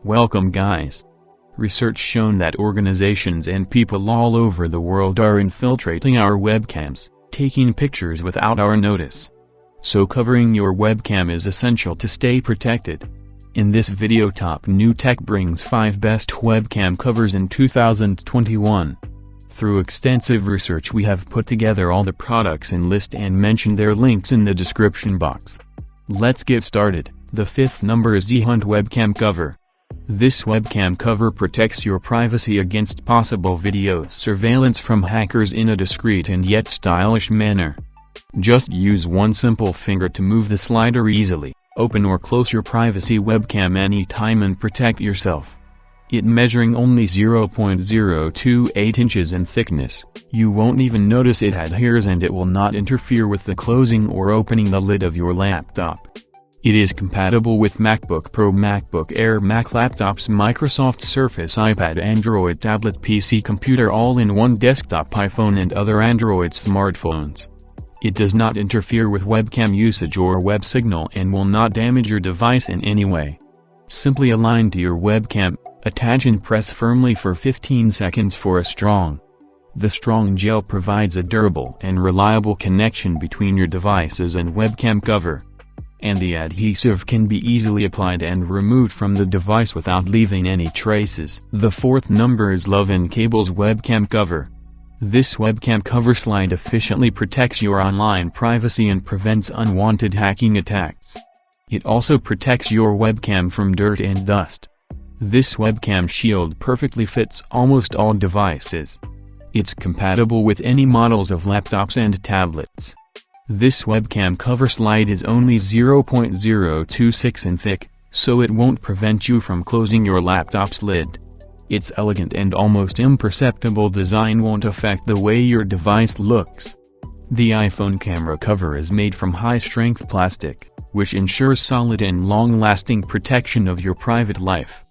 Welcome guys. Research shown that organizations and people all over the world are infiltrating our webcams, taking pictures without our notice. So covering your webcam is essential to stay protected. In this video, Top New Tech brings 5 best webcam covers in 2021. Through extensive research we have put together all the products in list and mentioned their links in the description box. Let's get started. The 5th number is Ehunt Webcam Cover. This webcam cover protects your privacy against possible video surveillance from hackers in a discreet and yet stylish manner. Just use one simple finger to move the slider easily, open or close your privacy webcam anytime and protect yourself. It measuring only 0.028 inches in thickness, you won't even notice it adheres and it will not interfere with the closing or opening the lid of your laptop. It is compatible with MacBook Pro, MacBook Air, Mac laptops, Microsoft Surface, iPad, Android tablet, PC, computer, all-in-one desktop, iPhone and other Android smartphones. It does not interfere with webcam usage or web signal and will not damage your device in any way. Simply align to your webcam, attach and press firmly for 15 seconds for a strong. The strong gel provides a durable and reliable connection between your devices and webcam cover. And the adhesive can be easily applied and removed from the device without leaving any traces. The 4th number is Love & Cable's Webcam Cover. This webcam cover slide efficiently protects your online privacy and prevents unwanted hacking attacks. It also protects your webcam from dirt and dust. This webcam shield perfectly fits almost all devices. It's compatible with any models of laptops and tablets. This webcam cover slide is only 0.026 in thick, so it won't prevent you from closing your laptop's lid. Its elegant and almost imperceptible design won't affect the way your device looks. The iPhone camera cover is made from high-strength plastic, which ensures solid and long-lasting protection of your private life.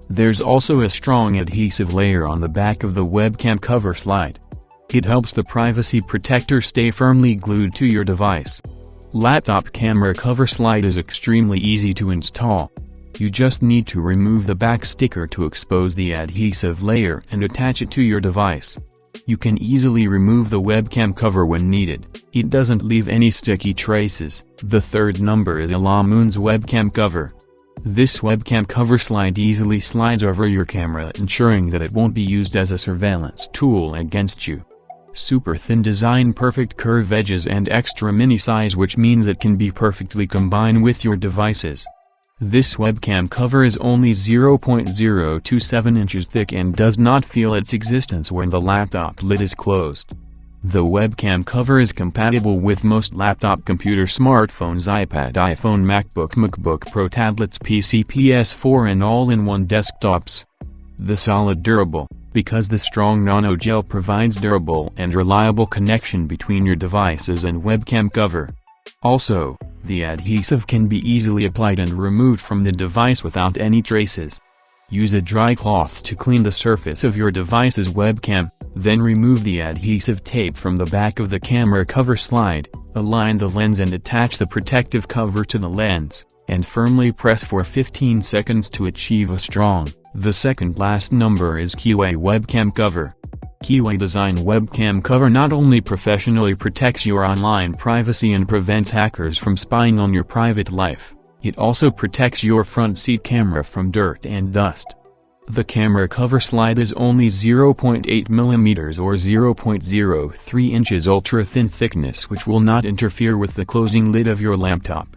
There's also a strong adhesive layer on the back of the webcam cover slide. It helps the privacy protector stay firmly glued to your device. Laptop camera cover slide is extremely easy to install. You just need to remove the back sticker to expose the adhesive layer and attach it to your device. You can easily remove the webcam cover when needed. It doesn't leave any sticky traces. The 3rd number is a Lamoons webcam cover. This webcam cover slide easily slides over your camera, ensuring that it won't be used as a surveillance tool against you. Super thin design, perfect curve edges and extra mini size, which means it can be perfectly combined with your devices. This webcam cover is only 0.027 inches thick and does not feel its existence when the laptop lid is closed. The webcam cover is compatible with most laptop, computer, smartphones, iPad, iPhone, MacBook Pro tablets, PC, PS4 and all-in-one desktops. The solid durable, because the strong nano gel provides durable and reliable connection between your devices and webcam cover. Also, the adhesive can be easily applied and removed from the device without any traces. Use a dry cloth to clean the surface of your device's webcam, then remove the adhesive tape from the back of the camera cover slide, align the lens and attach the protective cover to the lens, and firmly press for 15 seconds to achieve a strong. The 2nd last number is Kiwi Webcam Cover. Kiwi design webcam cover not only professionally protects your online privacy and prevents hackers from spying on your private life, it also protects your front seat camera from dirt and dust. The camera cover slide is only 0.8 mm or 0.03 inches ultra-thin thickness, which will not interfere with the closing lid of your laptop.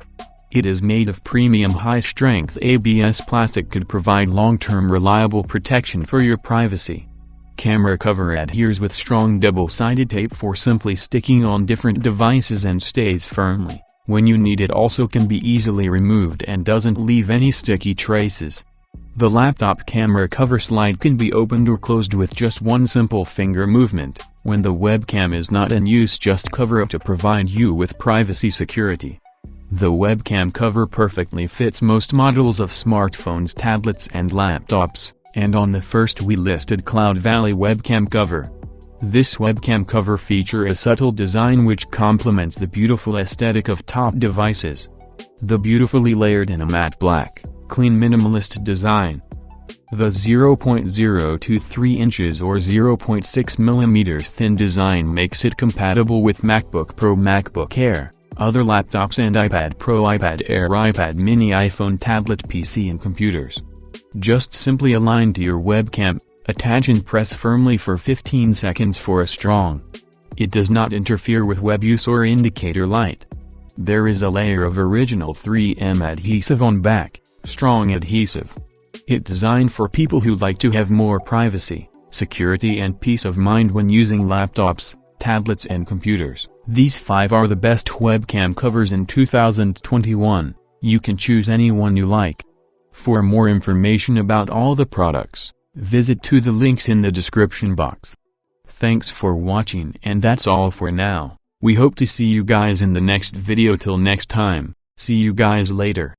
It is made of premium high-strength ABS plastic, could provide long-term reliable protection for your privacy. Camera cover adheres with strong double-sided tape for simply sticking on different devices and stays firmly when you need it. Also can be easily removed and doesn't leave any sticky traces. The laptop camera cover slide can be opened or closed with just one simple finger movement. When the webcam is not in use, just cover it to provide you with privacy security. The webcam cover perfectly fits most models of smartphones, tablets and laptops, and on the first we listed Cloud Valley Webcam Cover. This webcam cover features a subtle design which complements the beautiful aesthetic of top devices. The beautifully layered in a matte black, clean minimalist design The 0.023 inches or 0.6 millimeters thin design makes it compatible with MacBook Pro, MacBook Air, other laptops and iPad Pro, iPad Air, iPad mini, iPhone, tablet, PC and computers. Just simply align to your webcam, attach and press firmly for 15 seconds for a strong. It does not interfere with web use or indicator light. There is a layer of original 3M adhesive on back, strong adhesive. It's designed for people who like to have more privacy, security and peace of mind when using laptops, tablets and computers. These 5 are the best webcam covers in 2021. You can choose any one you like. For more information about all the products, visit to the links in the description box. Thanks for watching, and that's all for now. We hope to see you guys in the next video. Till next time, see you guys later.